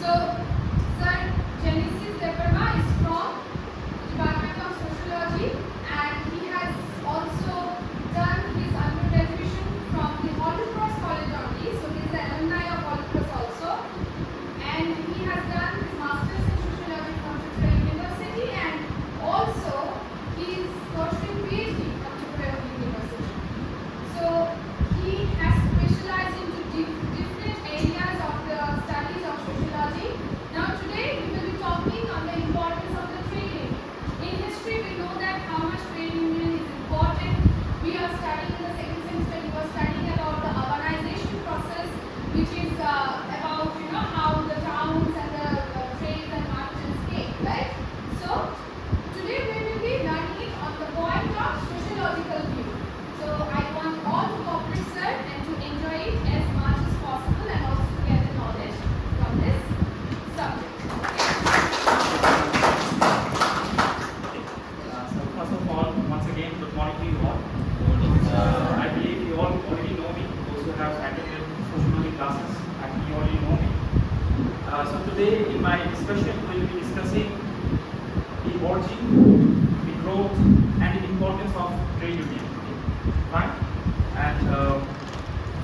So, Sir Genesis Deparma is from Department of Sociology, and he has also done his undergraduation from the Holy Cross College only. So he is the alumni of Holy Cross also, and he has done his masters in sociology from Tripura University, and also he is pursuing PhD from Tripura University. So he has specialized into different areas of the studies of sociology. Now today we will be talking on the importance of the trade union. In history we know that how much trade union is important. We are studying in the second semester, we were studying about the urbanization process, which is about how the towns and the trades and markets came, right? So today we will be learning it on the point of sociological view. So I want all to cooperate, sir, and to enjoy it as much as possible, and also to get the knowledge from this subject. So first of all, once again, good morning to you all. I believe you all already know me. Those who have attended sociology classes, I think you already know me. So today in my discussion, we will be discussing the origin, the growth, and the importance of trade union. Right? And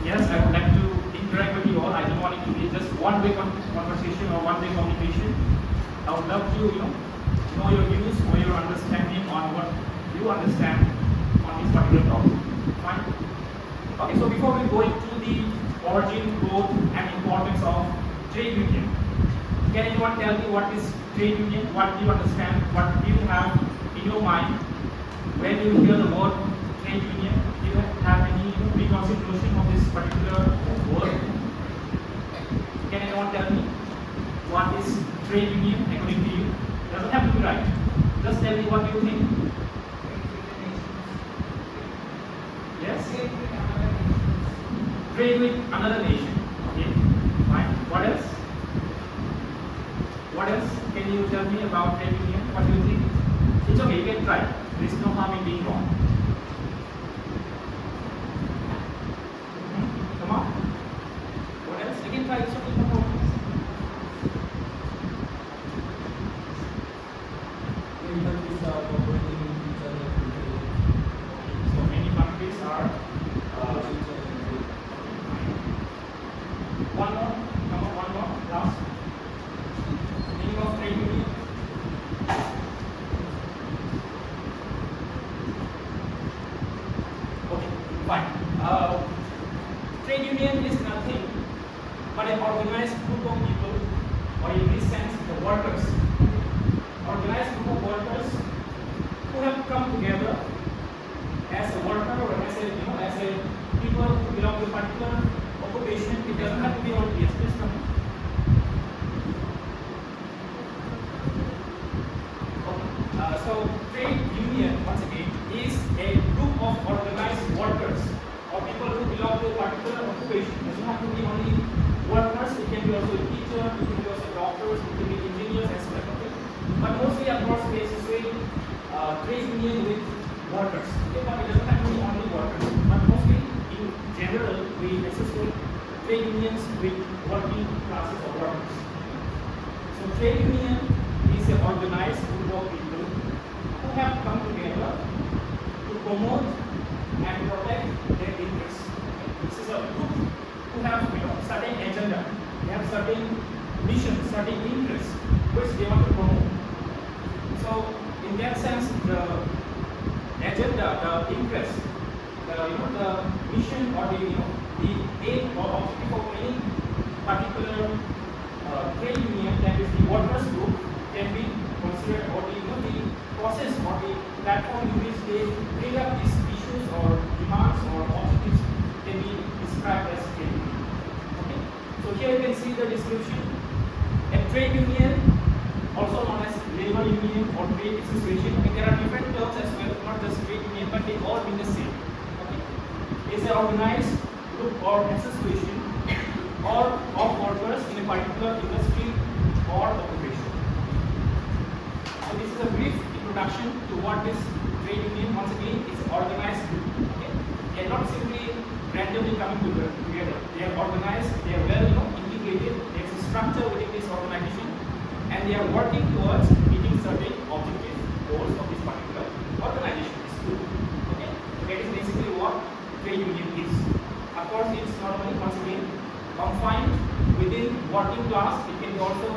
yes, I would like to interact with you all. I don't want it to be just one-way conversation or one-way communication. I would love to, know your views or your understanding on what you understand on this particular topic. Fine? Okay, so before we go into the origin, growth, and importance of trade union, can anyone tell me what is trade union? What do you understand? What do you have in your mind when you hear the word trade union? Do you have any preconceived notion of this particular word? Can anyone tell me what is trade union according to you? Doesn't have to be right. Just tell me what you think. Yes? Trade with another nation. Okay, fine. What else? What else? Can you tell me about trade union? What do you think? It's okay, you can try. There is no harm in being wrong. Come on. What else? You can try. It's okay, no problem. So many countries are. One more. Come on, one more. Last. Meaning of trade union. Okay, fine. Trade union is nothing but an organized group of people, or in this sense, the workers. Organized group of workers who have come together as a worker or as a people who belong to a particular occupation. It doesn't have to be all yes, please come. Okay. So trade union once again is a group of organized workers or people who belong to a particular occupation. It doesn't have to be only workers. It can be also a teacher. It can be also doctors. It can be engineers as well. But mostly, of course, we associate trade union with workers. Okay, but it doesn't have to be only workers. But mostly, in general, we associate trade unions with working classes of workers. So, trade union is an organized group of people who have come together to promote and protect their interests. This is a group who have certain agenda. They have certain mission, certain interests which they want to promote. So, in that sense, the agenda, the interest, the mission or the aim or objective of any particular trade union, that is the workers group, can be considered, or the process or the platform in which they bring up these issues or demands or objectives can be described as trade union. Okay. So here you can see the description. A trade union, also known as labor union or trade association. Okay, there are different terms as well, not just trade union, but they all mean the same. Okay. It's an organized group or association or of workers in a particular industry or occupation. So this is a brief introduction to what is trade union. Once again, it's an organized group. Okay. They are not simply randomly coming together. They are organized. They are well integrated. There is a structure within this organization. and they are working towards meeting certain objectives, goals of this particular organization, this group. Okay, so that is basically what trade union is. Of course, it's not only once again confined within working class. It can also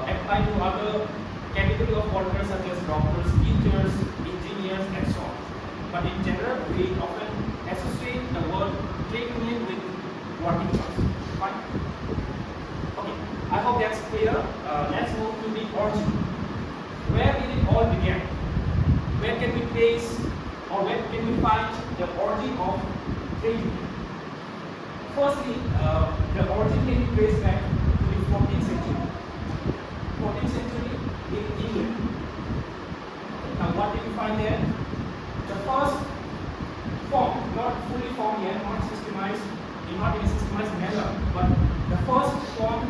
apply to other category of workers such as doctors, teachers, engineers, and so on. But in general, we often associate the word trade union with working class. Fine. Okay, I hope that's clear. Let's move to the origin. Where did it all begin? Where can we trace or where can we find the origin of trade union? Firstly, the origin can be traced back to the 14th century. 14th century in England. Now, what did we find there? The first form, not fully formed yet, not systemized, not in a systemized manner, but the first form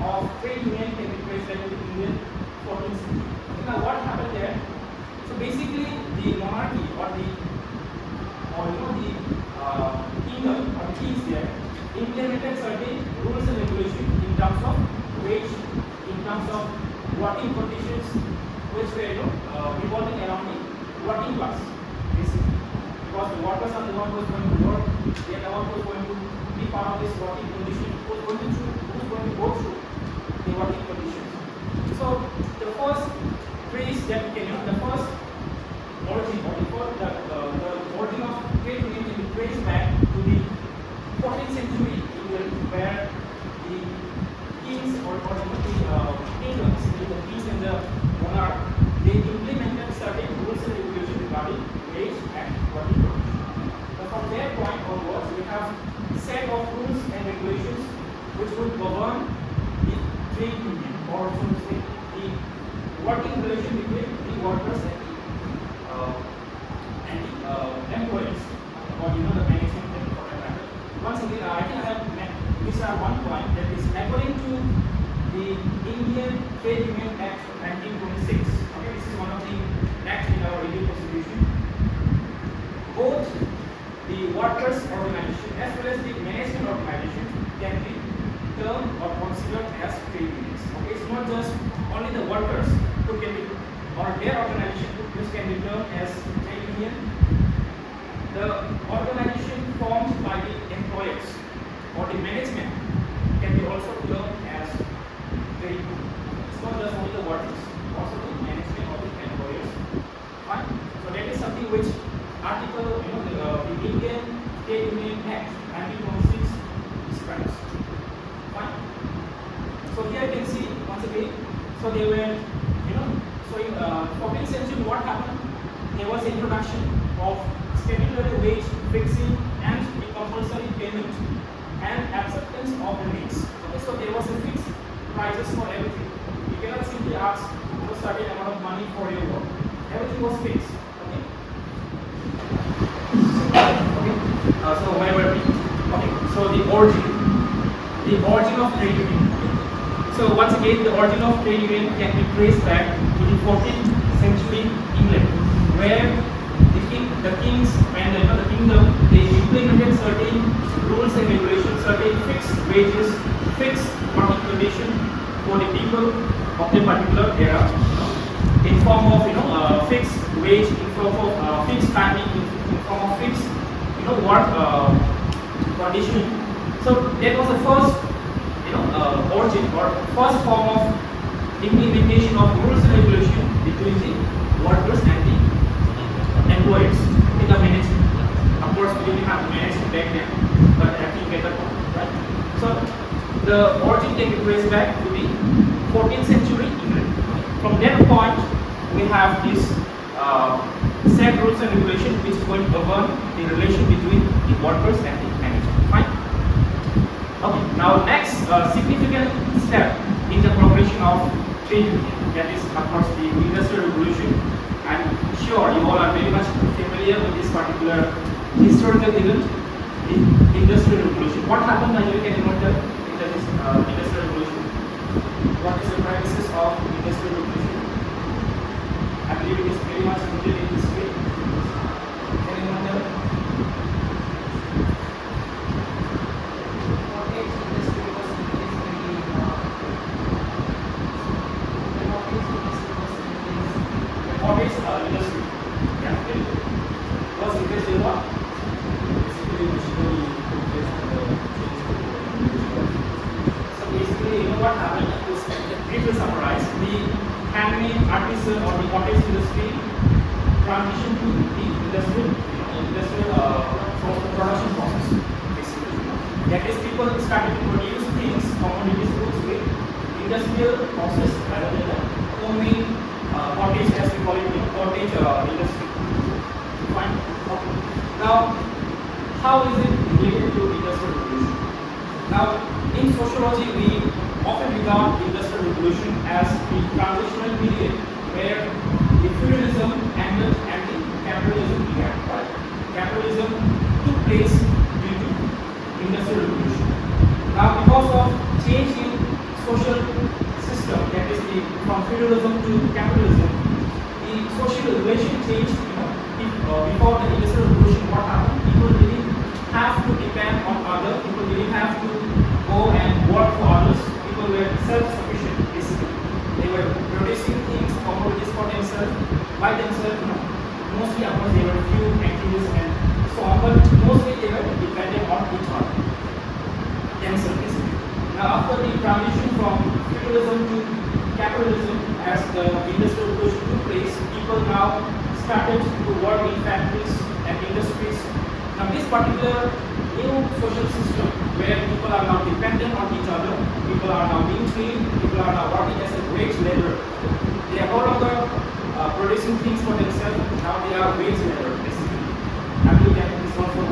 of trade union can be traced back to England, 14th century. Now, what happened there? So basically, the monarchy or the kingdom or the kings there implemented certain rules and regulations in terms of wage, in terms of working conditions, which were revolving around the working class, basically. Because the workers are the one who is going to work, they are the one who is going to be part of this working condition, who is going to go through the working conditions. So the first trace that we can, the first origin or the origin of trade union can be traced back to the 14th century England, where the kings or the kingdoms, the kings and the monarch, they implemented certain rules and regulations regarding wage and working conditions. But from their point onwards, we have a set of rules and regulations which would govern the trade union, or so to say, the working relation between the workers and the employees, or the management and for that matter. Once again, I think I have missed one point, that is according to the Indian Trade Union Act 1926. Okay, this is one of the acts in our Indian Constitution. Both the workers' organization as well as the management organization can be termed or considered as trade unions. Okay, it's not just only the workers who can be, or their organization which can be termed as trade union. The organization formed by the employers or the management can be also termed as trade union. It's not just only the workers, also the management or the employers. Fine. So that is something which article, the Indian Trade Union Act 1926 describes. Fine. So here you can see once again. So they were, so in 14th century, what happened? There was introduction of statutory wage fixing and the compulsory payment and acceptance of the rates. Okay, so there was a fixed prices for everything. You cannot simply ask a certain amount of money for your work. Everything was fixed. Okay. So where were we? Okay. So the origin of trade union. So once again, the origin of trade union can be traced back to the 14th century England, where the kings and the kingdom, they implemented certain rules and regulations, certain fixed wages, fixed working condition for the people of the particular era, in form of fixed wage, in form of fixed timing, in form of fixed work condition. So that was the first origin or first form of implementation of rules and regulation between the workers and the employers in the management. Of course, we didn't have management back then, but I think better point, right? So the origin can be traced back to the 14th century England. From that point, we have this set rules and regulations which is going to govern the relation between the workers and the management. Fine. Okay. Now, next significant step in the progression of trade union, that is, of course, the Industrial Revolution. I'm sure you all are very much familiar with this particular historical event, the Industrial Revolution. What happened when you can remember in the Industrial Revolution? What is the premises of Industrial Revolution? I believe it is very much rooted in history. Can you remember? what happened, to briefly summarize, the handmade, artisan or the cottage industry transition to the industrial production process. Basically, that is, people started to produce things, commodities, goods with industrial process rather than the homemade cottage, as we call it, cottage industry. Fine. Okay. Now, how is it related to industrial revolution? Now, in sociology, we often regard industrial revolution as the transitional period where the feudalism ended and the capitalism began. Right? Capitalism took place due to industrial revolution. Now, because of change in social system, that is from feudalism to capitalism, the social relation changed. Before the industrial revolution, what happened? People didn't have to depend on others. People didn't have to go and work for others. People were self-sufficient, basically. They were producing things, commodities for themselves, by themselves. Mostly, of course, they were few activists and so on, but mostly they were dependent on each other, themselves, basically. Now, after the transition from feudalism to capitalism, as the industrial revolution took place, people now started to work in factories and industries. Now, this particular new social system where people are now dependent on each other, people are now being trained, people are now working as a wage labor. They are no longer producing things for themselves, now they are wage labor, basically. I believe that this is also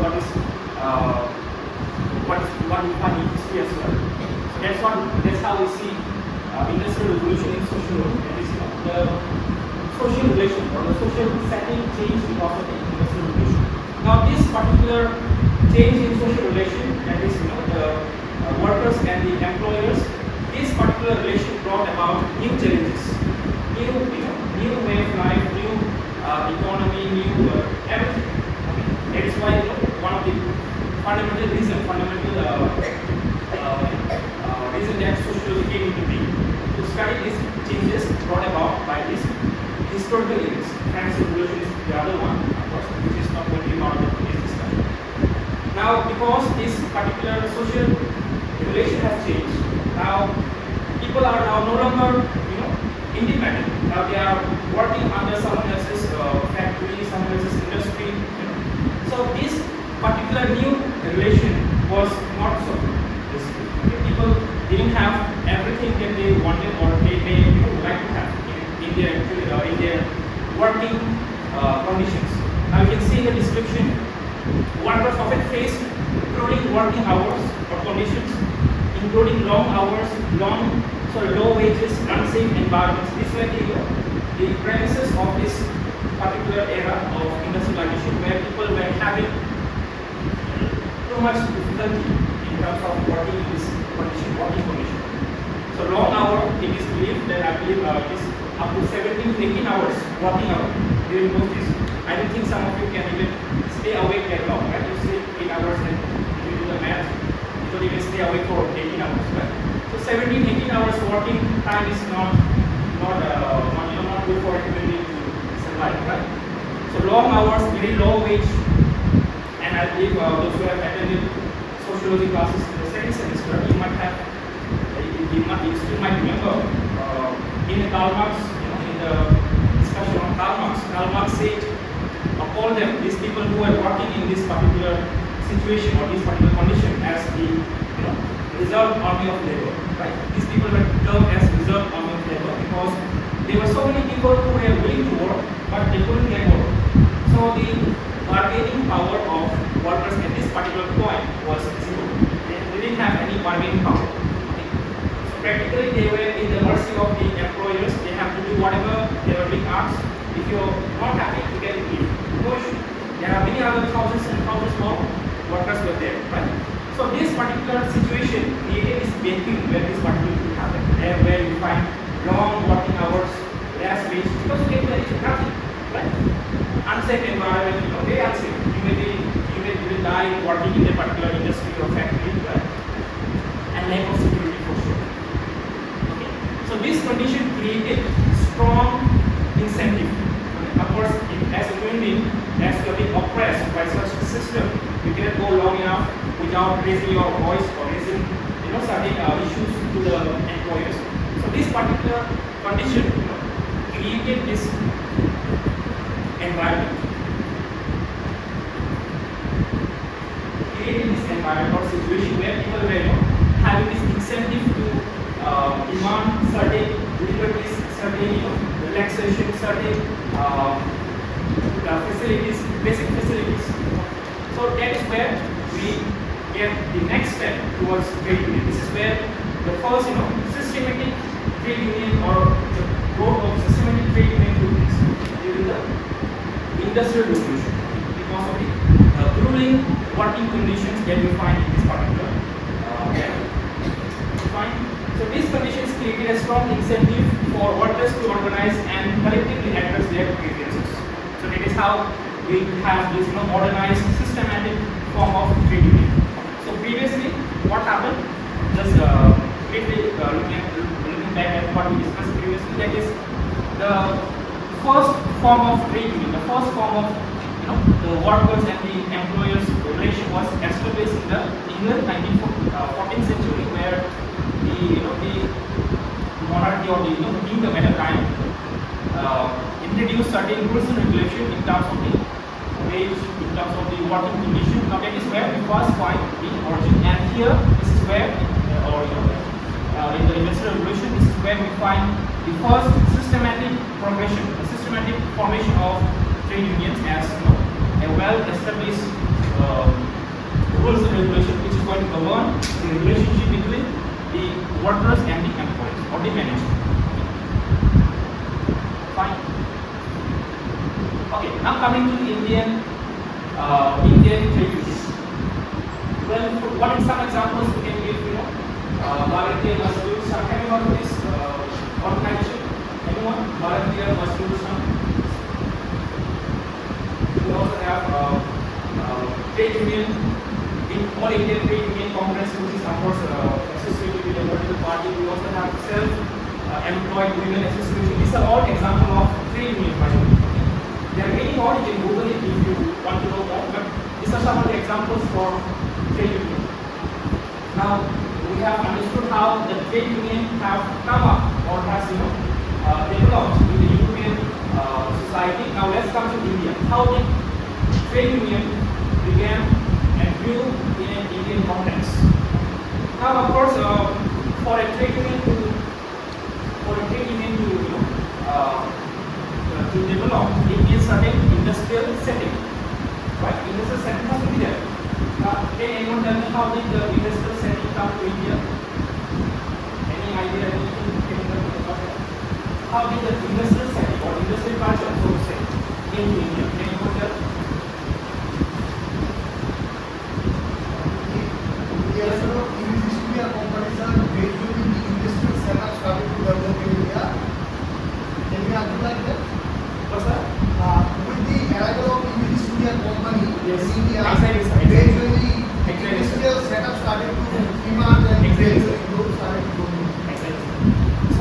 what we find in history as well. So that's how we see industrial revolution in sociology. That is, the social relation or the social setting changed because of the industrial revolution. Now, this particular change in social relation, that is, the workers and the employers, this particular relation brought about new challenges, new way of life, new economy, new everything. Okay. That is why one of the fundamental reason that sociology came into being, to study these changes brought about by this historical events. French Revolution is the other one, of course, which is not going to be part of today's discussion. Now, because this particular social relation has changed, now people are now no longer, independent. Now they are working under someone else's factory, someone else's industry. So this particular new relation was not so good. People didn't have everything that they wanted or they would like to have in their working conditions. Now you can see in the description, workers often face including working hours or conditions, including long hours, low wages, unsafe environments. These were the premises of this particular era of industrialization, where people were having too much difficulty in terms of working in this working condition. So long hour, it is believed that it is up to 17 to 18 hours working hour during those days. I don't think some of you can even stay awake that long, right? You sleep 8 hours and if you do the math, you don't even stay awake for 18 hours, right? So 17, 18 hours working time is not good for a human being to survive, right? So long hours, very low wage, and I believe those who have attended sociology classes in the second semester, you still might remember in Karl Marx, in the discussion on Karl Marx said, call them, these people who are working in this particular situation or this particular condition, as the reserve army of labor, right? These people were termed as reserve army of labor because there were so many people who were willing to work, but they couldn't get work. So the bargaining power of workers at this particular point was zero. They didn't have any bargaining power. Okay. So practically they were in the mercy of the employers. They have to do whatever they were being asked. If you're not happy, you can leave. No issue. There are many other thousands and thousands more workers were there, right? So this particular situation created this vacuum where this particular thing happened, where you find long working hours, less wage, because you get nothing, right? Unsafe environment, very unsafe. You will die working in a particular industry or factory, right? And lack of security for sure. Okay. So this condition created strong incentive. Of course, as a human being, as you are being oppressed by such a system, you cannot go long enough without raising your voice or raising certain issues to the employers. So this particular condition created this environment. Creating this environment or situation where people were having this incentive to demand certain liberties, certain relaxation, certain facilities, basic facilities. So that is where we get the next step towards trade union. This is where the first systematic trade union or the growth of systematic trade union took place during the Industrial Revolution because of the grueling working conditions that we find in this particular area. Fine. So these conditions created a strong incentive for workers to organize and collectively address their grievances. So that is how we have this organized, systematic form of trade union. So previously, what happened? Just briefly looking back at what we discussed previously, that is the first form of trade union, the first form of the workers and the employers relation was established in the England 14th century, where the monarchy or the kingdom at a time introduced certain rules and regulations in terms of the wage, in terms of the working condition. Now that is where we first find the origin, and here this is where, in the Industrial Revolution, this is where we find the first systematic progression, the systematic formation of trade unions as a well-established rules and regulations which is going to govern the relationship between the workers and the employees or the management. Fine. Okay, now coming to the Indian trade unions. Well, what are some examples we can give? Bharatiya Mazdoor Sangh. Have you heard of this organization? Anyone? Bharatiya Mazdoor Sangh. We also have trade union, in All India Trade Union Congress, which is of course associated with the political party. We also have self-employed women association. These are all examples of trade union. There are many more. You can Google it if you want to know more. But these are some of the examples for trade union. Now we have understood how the trade union have come up or has developed in the European society. Now let's come to India. How did trade union began and grew in an Indian context? Now, of course, for a trade union to develop, it needs certain industrial setting, right? Industrial setting has to be there. Can anyone tell me how did the industrial setting come to India? Any idea? Anything about that? How did the industrial setting or industrial culture, so to say, came to India? Can anyone tell?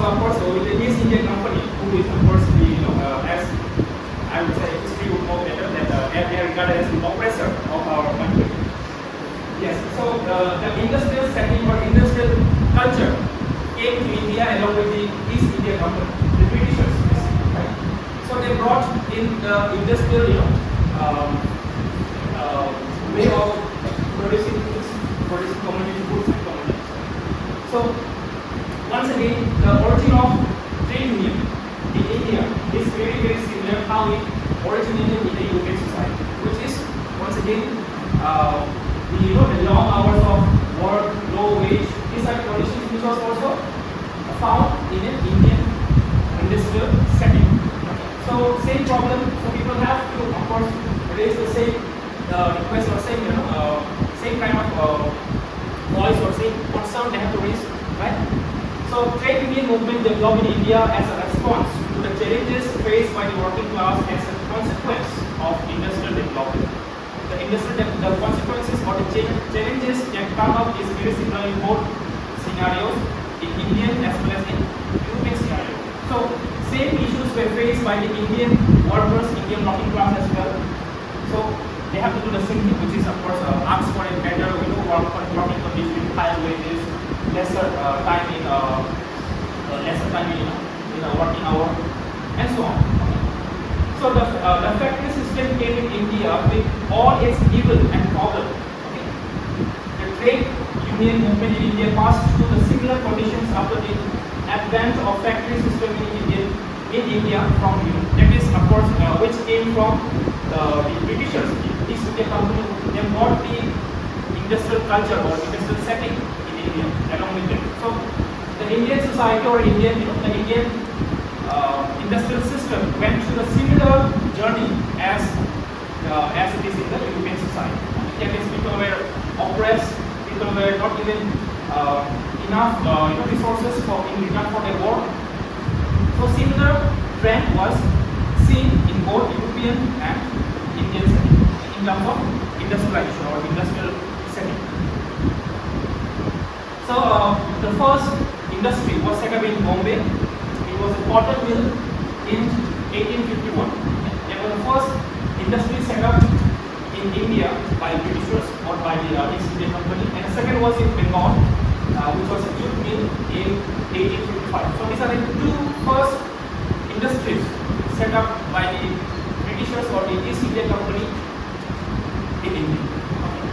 So of course, with the East India Company, who is of course as I would say, history would know better that they are regarded as the oppressor of our country. Yes. So the industrial setting or industrial culture came to India along with the East India Company, the Britishers, right? So they brought in the industrial, way of producing foods, producing commodity foods and commodities. So once again, the origin of trade union in India is very, very similar how it originated in the European society, which is once again the long hours of work, low wage, these are conditions which was also found in an Indian industrial setting. So same problem. So people have to, of course, raise the same request or same kind of voice or same concern they have to raise, right? So trade union movement developed in India as a response to the challenges faced by the working class as a consequence of industrial development. The consequences or the challenges that come up is very similar in both scenarios, in Indian as well as in European scenario. So same issues were faced by the Indian workers, Indian working class as well. So they have to do the same thing, which is of course ask for a better working condition, higher wages, lesser time in in a working hour, and so on. Okay. So the factory system came in India with all its evil and problem. Okay. The trade union movement in India passed through the similar conditions after the advent of factory system in India from that is of course which came from the Britishers. East India Company, they brought the industrial culture or industrial setting in India along with them. So the Indian society or Indian the Indian industrial system went through a similar journey as it is in the European society. That is, people were oppressed, people were not given enough resources in return for their work. So similar trend was seen in both European and Indian setting in terms of industrialization or industrial setting. So the first industry was set up in Bombay. It was a cotton mill in 1851. It was the first industry set up in India by Britishers or by the East India Company, and the second was in Bengal, which was a jute mill in 1855. So these are the two first industries set up by the Britishers or the East India Company in India. Okay.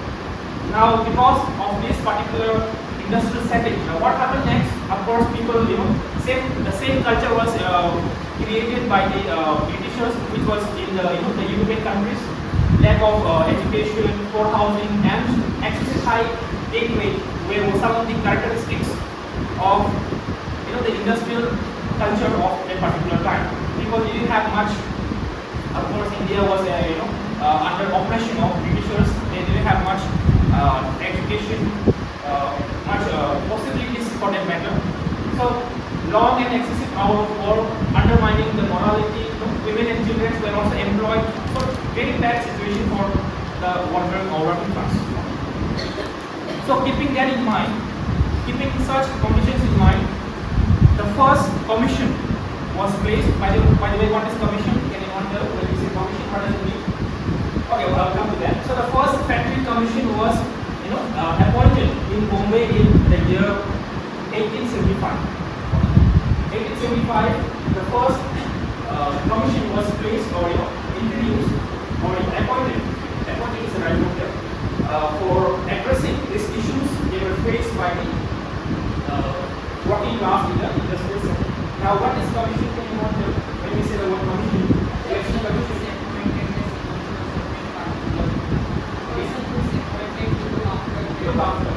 Now, because of this particular industrial setting, what happened next? Of course, people, the same culture was created by the Britishers, which was in the European countries. Lack of education, poor housing, and excessive high take rate were some of the characteristics of the industrial culture of a particular time. People didn't have much. Of course, India was under oppression of Britishers. They didn't have much education, much possibilities for that matter. So long and excessive hours of work, undermining the morality. Women and children were also employed. So very bad situation for the working class. So keeping that in mind, keeping such conditions in mind, the first commission was placed. By the way, what is commission? Can anyone tell when we say commission, what does it mean? Okay, well, I'll come to that. So the first factory commission was appointed in Bombay in the year 1875. 1875, the first commission was placed or introduced or appointed. Appointed is the right word here for addressing these issues they were faced by the working class in the industrial sector. Now, what is commission? Can you want to when we say the word commission? Election commission. Look after.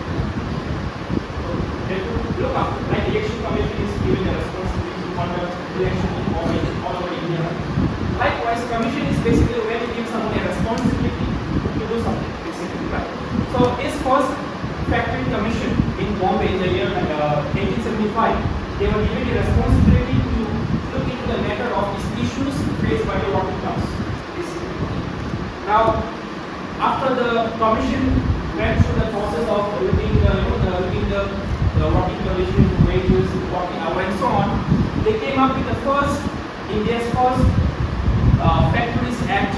Like election commission is given a responsibility to conduct election all over India. Likewise, commission is basically where you give someone a responsibility to do something. Basically, right? So this first factory commission in Bombay in the year 1875, they were given the responsibility to look into the matter of these issues faced by the working class. Now, after the commission went through the process of looking the working conditions, wages, working hour, and so on, they came up with India's first Factories Act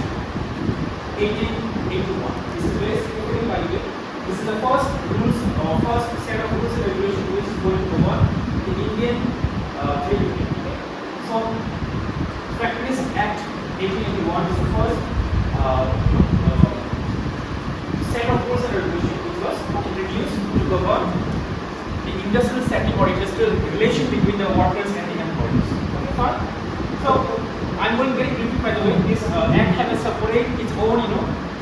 1881. This is very significant, by the way. This is the first set of rules and regulations which is going to govern the Indian trade union. Okay. So, Factories Act 1881 is the first set of rules and regulations which was introduced to govern the industrial setting or industrial relation between the workers and the employees. Okay, fine. So I'm going very briefly, by the way. This act has a separate its own,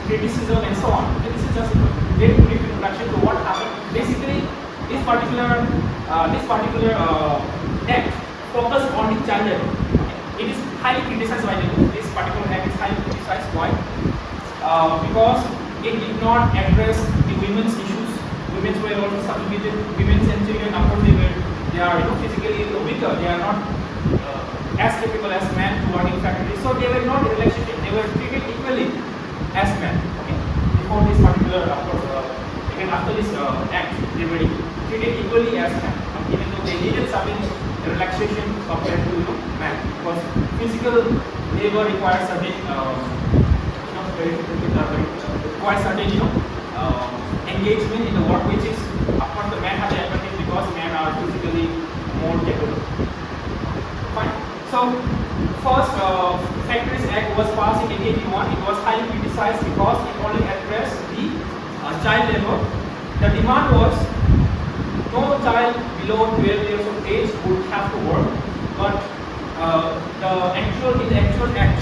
criticism and so on. Okay, this is just a very brief introduction to what happened. Basically, this particular act focused on the child labor. Okay. It is highly criticized by the way. This particular act is highly criticized. Why? Because it did not address the women's issues. Women were also subjugated. Women and children, of course, they are physically weaker. They are not as capable as men to work in factories. So they were not relationship. They were treated equally as men. Okay. Before this particular, of course, again after this act, they were treated equally as men. Even though they needed some relaxation compared to men, because physical labor requires certain requires certain engagement in the work, which is of course the man has the advantage because men are physically more capable. Fine. So first Factories Act was passed in 1881. It was highly criticized because it only addressed the child labor. The demand was no child below 12 years of age would have to work, but in the actual act,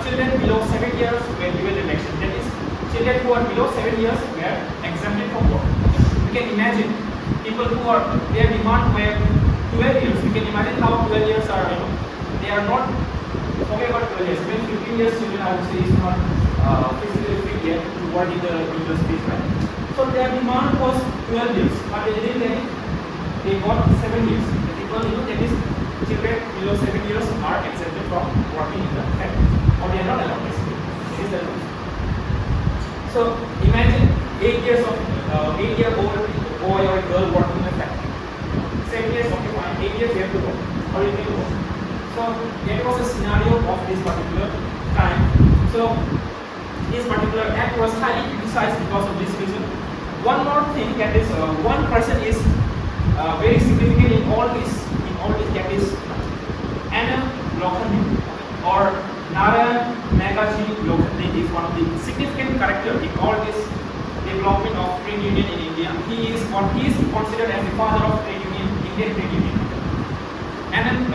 children below 7 years were given election. That is, children who are below 7 years were exempted from work. You can imagine people who are their demand were 12 years. You can imagine how 12 years are. They are not. Forget about 12 years. Even 15 years children, I would say, is not physically fit yet to work in the industries, right? So their demand was 12 years, but they didn't get it. They got 7 years. The people, that is, children below 7 years are exempted from working in the factory, or they are not allowed basically. This is the rule. So imagine 8-year-old boy or a girl working in a factory. 7 years, okay, fine. 8 years they have to work, or you can work. So that was a scenario of this particular time. So this particular act was highly criticized because of this reason. One more thing, that is, one person is very significant in all this. That is Anna Lokhandi, or Narayan Meghaji Lokhandi is one of the significant characters in all this development of trade union in India. He is considered as the father of trade union, Indian trade union, and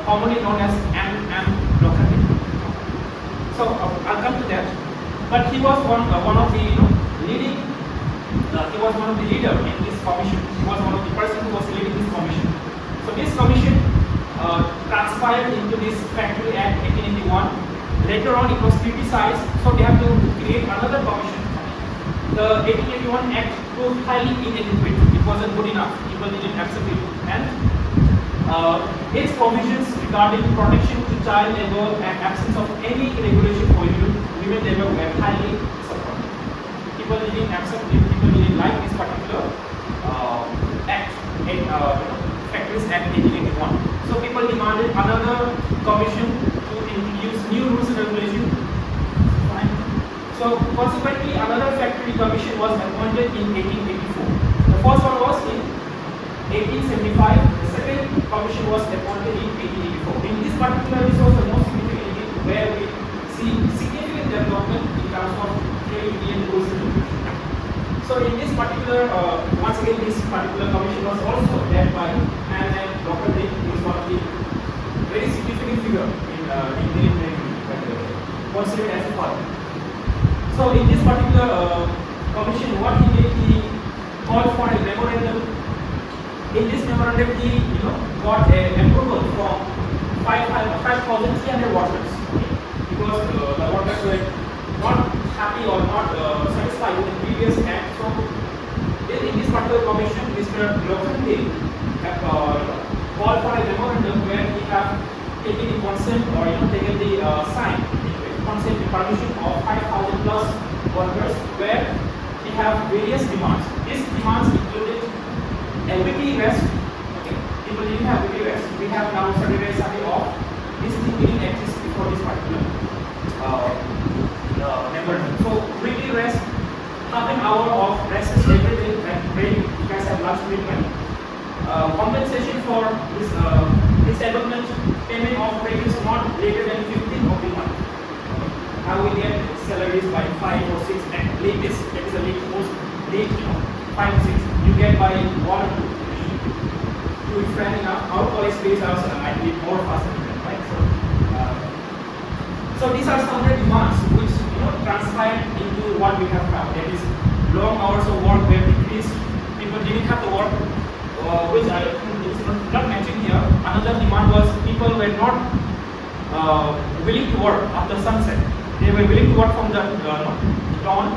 commonly known as M. Lokhandi. So I'll come to that. But he was one of the leading. He was one of the leaders in this commission. He was one of the person who was leading this commission. So this commission transpired into this Factory Act 1881. Later on it was criticized, so they have to create another commission. The 1881 Act proved highly inadequate. It wasn't good enough. People didn't accept it. And its provisions regarding protection to child labor and absence of any regulation for women labor were highly supported. People didn't accept it. People didn't like this particular act. Factories Act 1881. So people demanded another commission to introduce new rules and regulations. Fine. So consequently, another factory commission was appointed in 1884. The first one was in 1875. The second commission was appointed in 1884. In this particular, this was the most significant where we see significant development in terms of trade union rules and regulations. So in this particular, once again, this particular commission was also led by and Dr. Dick is one of the very significant figure in Indian trade union, considered as a father. So in this particular commission, what he did, he called for a memorandum. In this memorandum, he got a approval from 5,300 workers, because the workers were not happy or not satisfied with the previous act. So in this particular commission, Mr. Lokhandi called for a memorandum where he have taken the consent or taken the sign consent permission of 5,000 plus workers, where we have various demands. These demands included a weekly rest. Okay, people didn't have weekly rest. We have now Saturday, Sunday off. This thing didn't exist before this particular memorandum. So weekly rest, half an hour of rest every day, and break. You guys have lunch break, right? Compensation for this disablement, payment of wages not later than 15th of the month. I will get salaries by 5 or 6 and latest, that is the most late, 5 or 6. You get by 1 or 2. To be frank enough, our college days are I believe more faster than that, right? So these are some of the demands which transpired into what we have now. That is, long hours of work were decreased. People didn't have to work, which I not mentioned here. Another demand was people were not willing to work after sunset. They were willing to work from the dawn,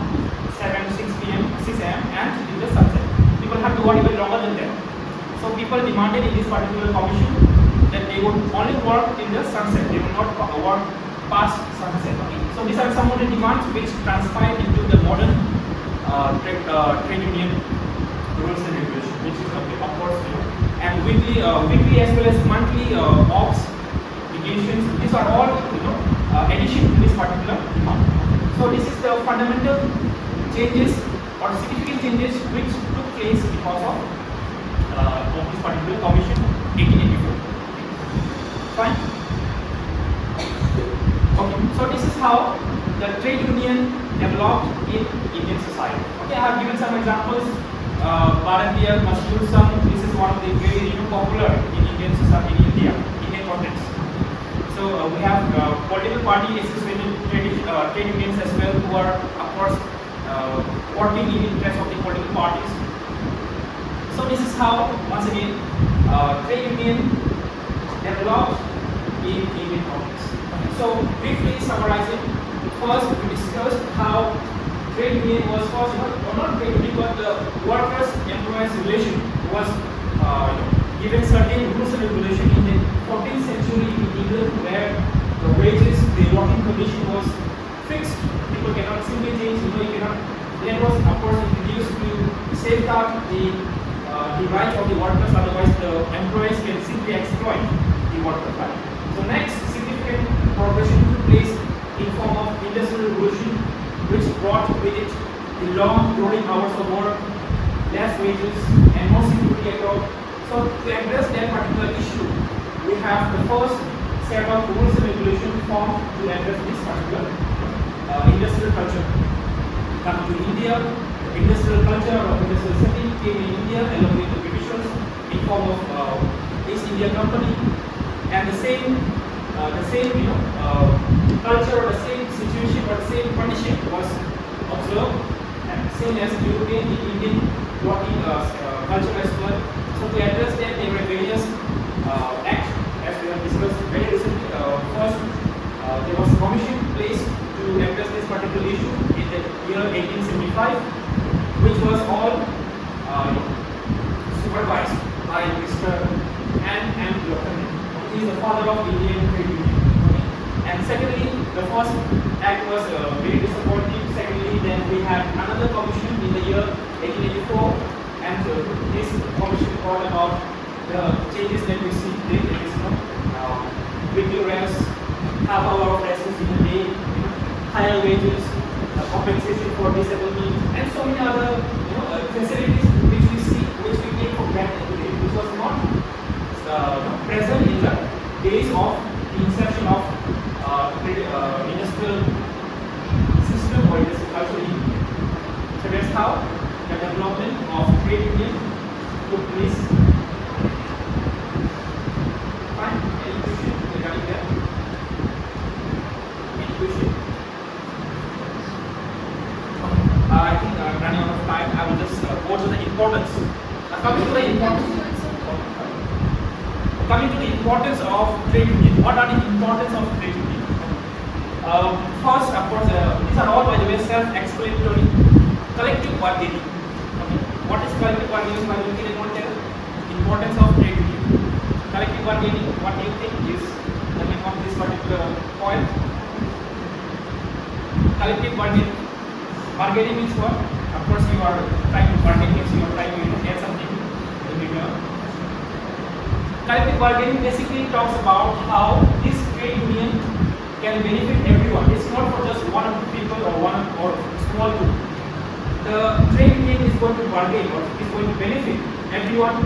6 p.m., 6 a.m. and in the sunset. People have to work even longer than that. So people demanded in this particular commission that they would only work in the sunset. They would not work past sunset. Okay? So these are some of the demands which transpired into the modern trade union rules and regulations, which is of course, and weekly as well as monthly offs, vacations. These are all addition to this particular demand. So this is the fundamental changes or significant changes which took place because of of this particular commission, 1884. Fine. Okay, so this is how the trade union developed in Indian society. Okay, I have given some examples. Bharatiya Mazdoor Sangh. This is one of the very popular in Indian society, in India, Indian context. So we have political party associated trade unions as well, who are of course working in the interest of the political parties. So this is how, once again, trade union developed in Indian context. Okay, so briefly summarizing, first we discussed how trade union was first, or not trade union, but the workers-employers relation was given certain rules and regulation in the 14th century in England, where the wages, the working condition was fixed. People cannot simply change. You cannot. That was of course introduced to safeguard the rights of the workers. Otherwise, the employers can simply exploit the workers. Right? So next, significant progression took place in form of industrial revolution, which brought with it the long rolling hours of work, less wages, and more security abroad. So to address that particular issue, we have the first set of rules and regulations formed to address this particular industrial culture. Coming to India, the industrial culture or industrial setting came in India along with the Britishers in form of East India Company, and the same culture or the same situation or the same condition was observed, and same as European and Indian working culture as well. So to address that, there were various acts, as we have discussed very recently. First, there was a commission placed to address this particular issue in the year 1875, which was all supervised by Mr. N. Lokhande. He is the father of Indian trade union. Okay. And secondly, the first act was very disappointing. Secondly, then we had another commission in the year 1884, and this commission brought about the changes that we see today. There is weekly rest, half hour of rest in a day, higher wages, compensation for disability, and so many other facilities which we see, which we take for granted today, which was not present in the days of the inception of industrial system or industrial culture in India. So that's how the development of trade union took place. Fine. Any question regarding that? Any question? I think I'm running out of time. I will just go to the importance. Coming to the importance of trade union. What are the importance of trade union? First, of course, these are all, by the way, self-explanatory. Collective bargaining. Okay. What is collective bargaining? By looking at one table, importance of trade union. Collective bargaining. What do you think is the name of this particular point? Collective bargaining. Bargaining means what? Of course, you are trying to bargain, means you are trying to get something in return. Collective bargaining basically talks about how this trade union can benefit everyone. It's not for just one or two people or one or small group. The trade union is going to bargain or is going to benefit everyone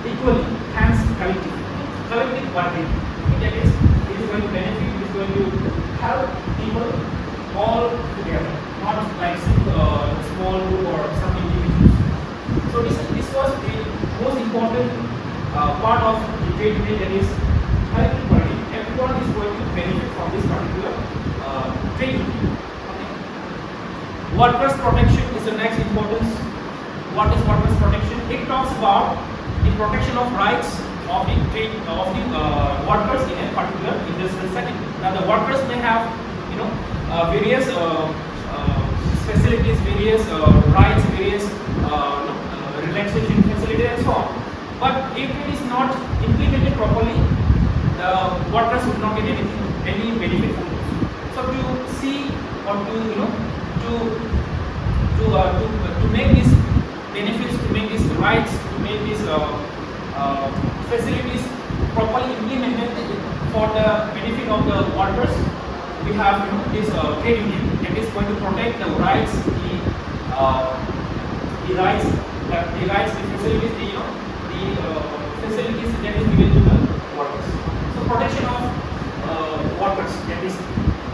equally, hence collective. Collective bargaining. That is, it is going to benefit, it is going to help people all together, not like small group or some individuals. So this was the most important part of the trade union, that is collective bargaining. Everyone is going to benefit from this particular trade union. Okay. Workers' protection is the next importance. What is workers' protection? It talks about the protection of rights of the workers in a particular industrial setting. Now the workers may have various facilities, various rights, various relaxation facilities and so on. But if it is not implemented properly, the workers would not get any benefit from this. So to see or to make these benefits, to make these rights, to make these facilities properly implemented for the benefit of the workers, we have this trade union that is going to protect the rights, the facilities, the facilities that is given to the workers. So protection of workers, that is,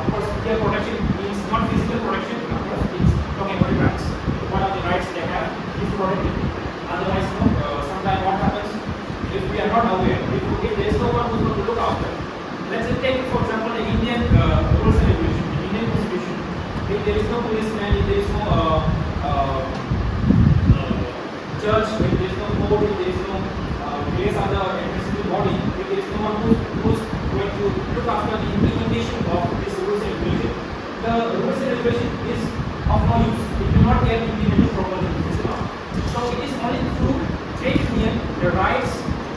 of course, here protection means not physical protection, of course, it's talking about the rights. What are the rights they have is protected. Otherwise, sometimes what happens if we are not aware, if there is no one who is going to look after. Let's say take for example the Indian rules and regulations, the Indian constitution. If there is no policeman, if there is no judge, if there is no court, if there is no various other administrative body, if there is no one who is going to look after the implementation of this rules and regulation, the rules and regulation is of no use. It will not get implemented properly. So it is only through trade union the rights,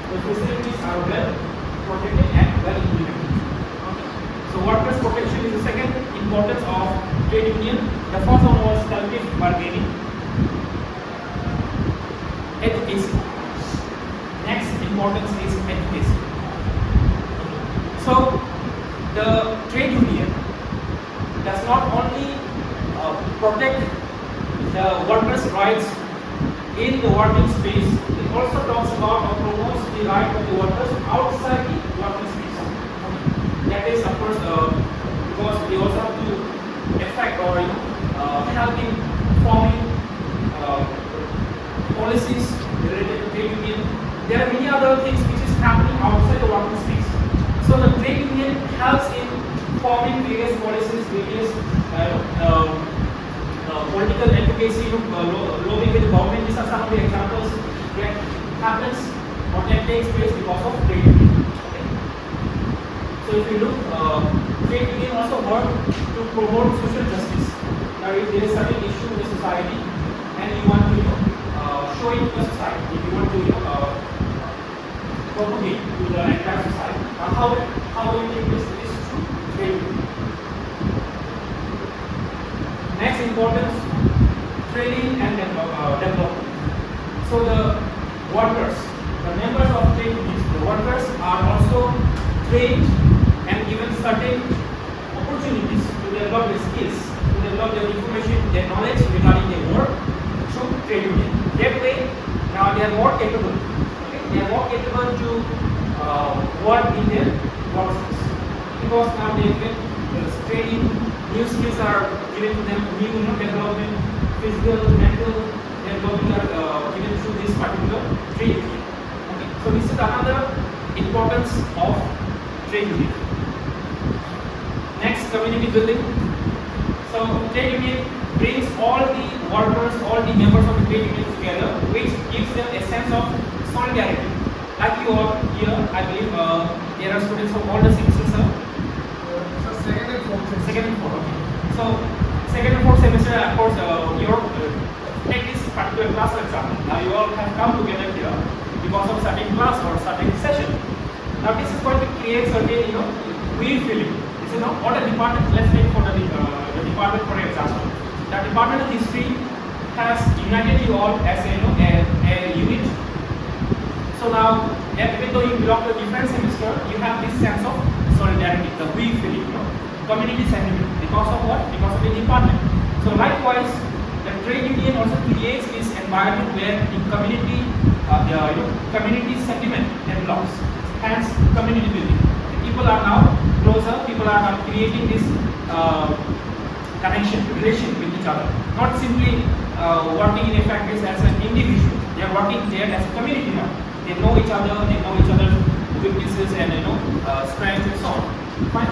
the facilities are well protected and well implemented. Okay. So workers' protection is the second importance of trade union. The first one was collective bargaining. Education. Next importance is education. So the trade union does not only protect the workers' rights in the working space, it also talks about or promotes the right of the workers outside the working space. That is, of course, because they also have to affect or help in forming policies related to trade union. There are many other things which is happening outside the working space. So the trade union helps in forming various policies, various political advocacy, lobbying with the government. These are some of the examples that happens or that takes place because of trade union. Okay. So if you look, trade union also work to promote social justice. Now if there is certain issue in the society and you want to show it to the society, if you want to propagate to the entire society, how do you take this through trade union? Next importance, training and development. So the workers, the members of trade unions, the workers are also trained and given certain opportunities to develop their skills, to develop their information, their knowledge regarding their work through trade union. That way, now they are more capable. Okay? They are more capable to work in their workspace because now they get training. New skills are given to them, new development, physical, mental development are given through this particular trade union. Okay. So this is another importance of trade union. Next, community building. So trade union brings all the workers, all the members of the trade union together, which gives them a sense of solidarity. Like you all here, I believe there are students from all the semesters. Second and fourth. Okay. So second and fourth semester, of course, take this particular class for example. Now you all have come together here because of certain class or certain session. Now this is going to create certain weird feeling. This is all the department. Let's take for the department for example. The department of history has united you all as a unit. So now, even though you belong to a different semester, you have this sense of solidarity, the we feeling, community sentiment. Because of what? Because of the department. So likewise, the trade union also creates this environment where the community, community sentiment develops. Hence, community building. People are now closer. People are now creating this connection, relation with each other. Not simply working in a factory as an individual. They are working there as a community now. They know each other. They know each other's weaknesses and strengths and so on. Fine.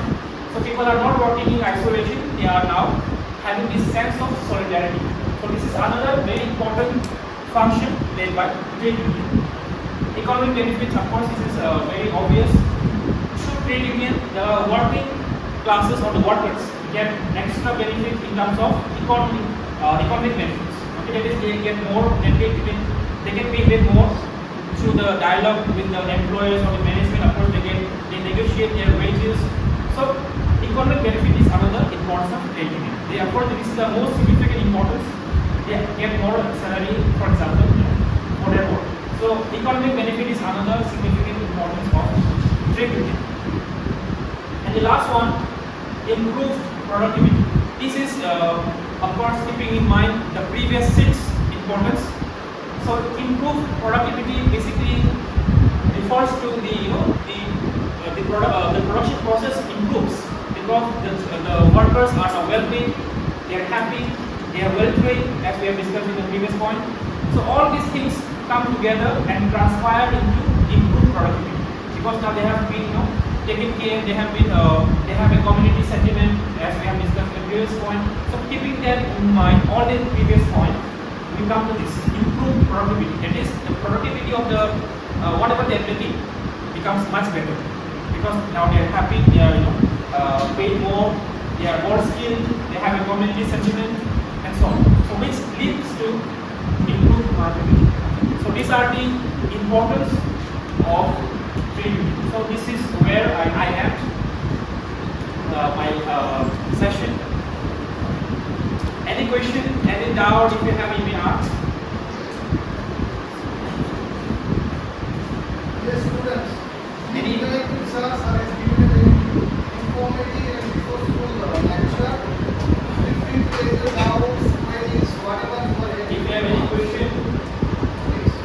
So people are not working in isolation. They are now having this sense of solidarity. So this is another very important function played by trade union. Economic benefits, of course, this is very obvious. Through trade union, the working classes or the workers get extra benefit in terms of economic benefits. Okay, that is, they get more. They can pay them more through the dialogue with the employers or the management. Of course, they negotiate their wages. So economic benefit is another importance of trade union. Therefore, this is the most significant importance. They get more salary, for example, for their work. So economic benefit is another significant importance of trade union. And the last one, improved productivity. This is, of course, keeping in mind the previous 6 importance. So improved productivity basically refers to the production process improves because the workers are now well paid, they are happy, they are well trained, as we have discussed in the previous point. So all these things come together and transpire into improved productivity because now they have been taken care, they have a community sentiment, as we have discussed in the previous point. So keeping that in mind, all the previous point, we come to this improved productivity. That is, the productivity of the whatever they are making becomes much better because now they are happy, they are paid more, they are more skilled, they have a community sentiment, and so on. So which leads to improved productivity. So these are the importance of trade union. So this is where I end my session. Any question, any doubt, if you have, you may ask. Yes, students. Any- These lectures are given a very informative and resourceful lecture. Feel free to raise your doubts, queries, whatever you are If you have any question, please.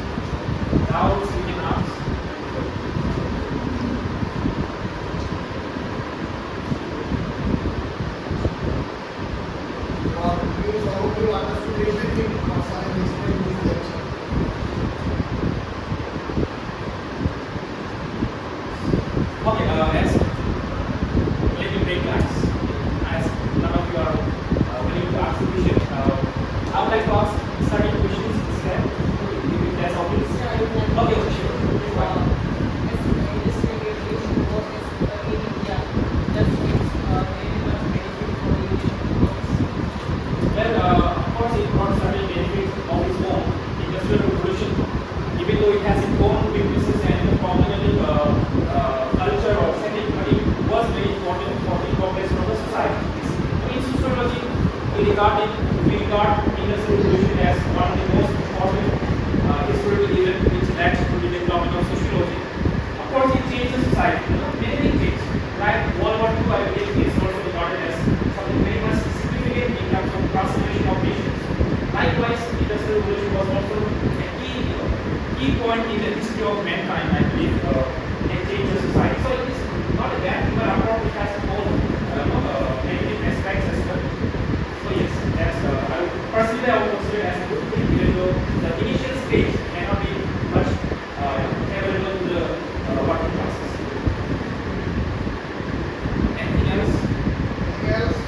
doubts, you can ask. Views, I hope you understood everything what I have explained in this lecture. Okay, as let me break class. As none of you are willing to ask a question, I would like to ask certain questions instead. If that's obvious. Okay, okay, sure. Please go ahead. Well, of course, it brought certain benefits of its own. Industrial revolution, even though it has its own weaknesses and cognitive culture or setting, but it was very important for the progress of the society. In sociology, we regard industrial revolution as one of the most important historical events which led to the development of sociology. Of course, it changed the society. Many things, right? World War II, I believe, is also regarded as something very much significant in terms of transformation of nations. Likewise, industrial revolution was also a key point in the history of mankind, I believe, and changed the society. So it is not a bad thing, but of course it has its own negative aspects as well. So yes, that's personally I would consider it as a good thing, even though the initial stage cannot be much favorable to the working classes. Anything else? Anything else?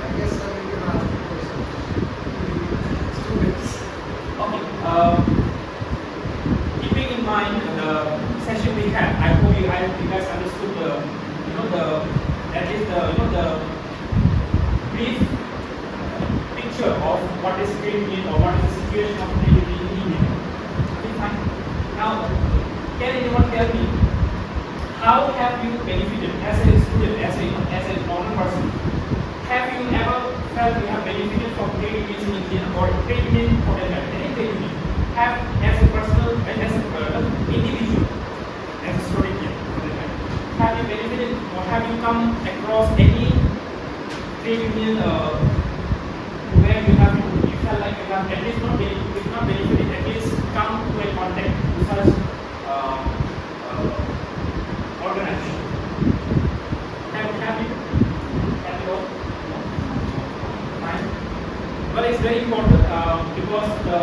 I guess we can ask the questions. Students. Okay. Keeping in mind the session we had, I hope you guys understood at least the brief picture of what is trade union or what is the situation of trade union in India. Okay, fine. Now, can anyone tell me how have you benefited as a student, as a normal person? Have you ever felt you have benefited from trade unions in India or trade union for that matter, any trade union? Have as a personal, as an individual, as a student here, for that matter, have you benefited or have you come across any trade union where you felt like you have at least not benefited, at least come to a contact to such organization? Have you? Have you all? No? Fine. Well, it's very important because the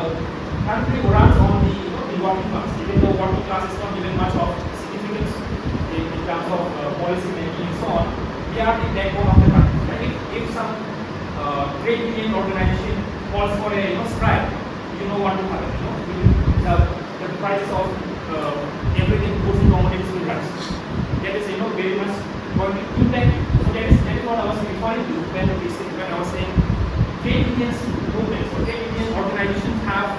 country runs on the working class. Even though working class is not given much of significance in terms of policy making and so on, we are the backbone of the country. Right? If some trade union organization calls for a strike, you know what will happen. The price of everything, goods and commodities will rise. That is very much going to impact you. So that is what I was referring to when I was saying trade unions movements or trade union organizations have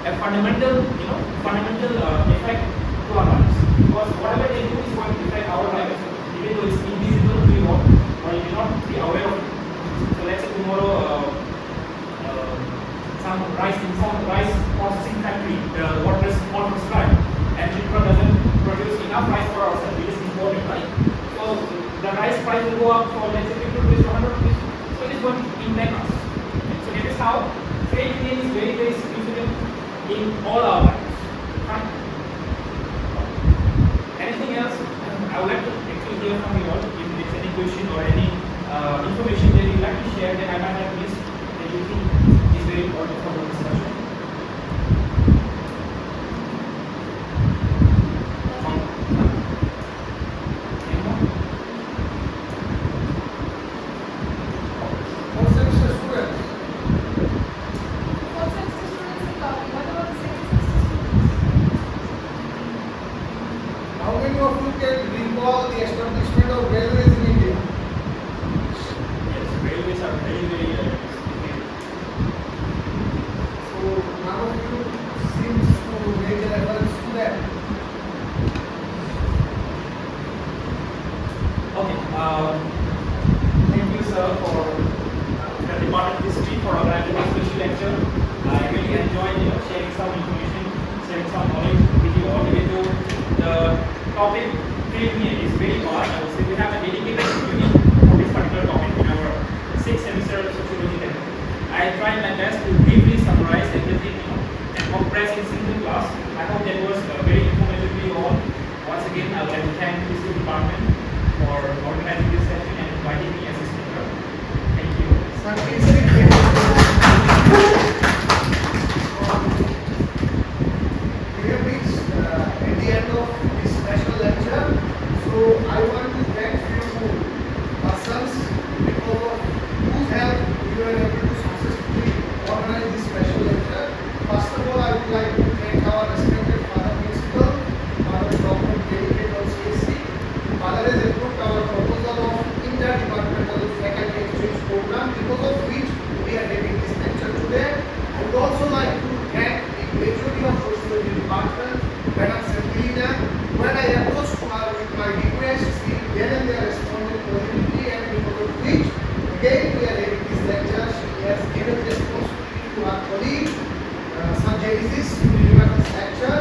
a fundamental effect to our lives, because whatever they do is going to affect our lives, even though it's invisible to you or you may not be aware of it. So let's say tomorrow some rice processing factory, the workers call for strike, and Tripura doesn't produce enough rice for ourselves, we just import it, right? So the rice price will go up from let's say 50 rupees to 100 rupees. So it is going to impact us. So that is how trade union is very, very significant in all our lives. Fine. Anything else? I would like to actually hear from you all. If there's any question or any information that you'd like to share that I might have missed that you think is very important for the discussion. Anyone? What semester students? First semester students are lovely. What about the second semester students? How many of you can recall the establishment of railways in India? Yes, railways are very, very significant. So none of you seems to make a reference to that. Okay. Thank you, sir, for the Department of History for organizing this special lecture. I really enjoyed sharing some information, sharing some knowledge with you all related to the topic. Trade union is very vast. I would say we have a dedicated unit for this particular topic in our sixth semester sociology lecture. I tried my best to briefly summarize everything, and compress in single class. I hope that was very informative to you all. Once again, I would like to thank the history department for organizing this session and inviting me as a speaker. Thank you. Sir, please take care. We have reached at the end of this special lecture. So I want to thank few persons because of whose help we were able to successfully organize this special lecture. First of all, I would like to thank our respected Father Principal, Father Dr. Delicate of CSC. Father has approved our proposal of interdepartmental faculty exchange program, because of which we are having this lecture today. I would also like to thank the majority of sociology department, Madam Santilina. When I approached her with my request, she then and there responded positively, and because of which again we are having this lecture. She has given responsibility to our colleague, Sir Genesis, to deliver this lecture.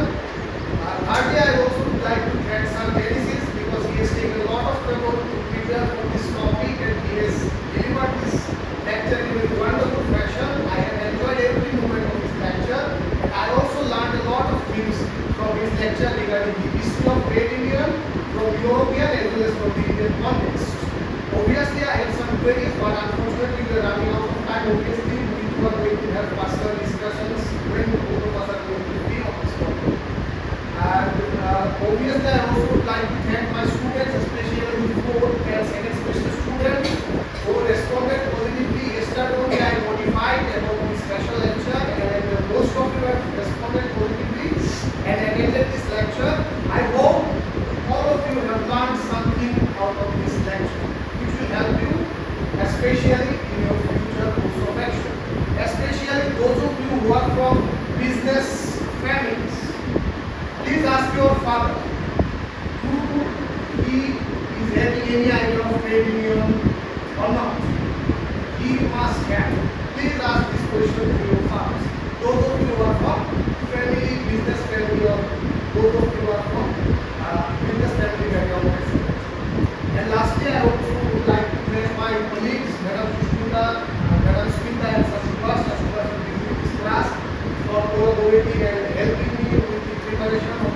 Thirdly, I also would like to thank Sir Genesis because he has taken a lot of trouble to prepare for this topic, and he has delivered this lecture in a wonderful fashion. I have enjoyed every moment of his lecture, and I also learned a lot of things from his lecture regarding the history of trade union from European as well as from the Indian context. Obviously, I have some queries, but unfortunately, we are running out of time. Obviously, we are going to have personal discussions when both of us are going to be on this topic. And obviously, I also would like to thank my students, especially the fourth and second semester students who responded positively. Yesterday only I notified about this special lecture, and most of you have responded positively and attended this lecture. I hope all of you have learned something out of this lecture, which will help you, especially in your future course of action. Especially those of you who are from business families. Please ask your father who he is having any idea of trade union or not. He must have. Please ask this question to your fathers. Those of you who are from family, business family, or those of you who are from business family background. And lastly, I also would like to thank my colleagues, Madam Sushmita, Madam Smita, and Sasubhas, this class for collaborating and helping me with the preparation of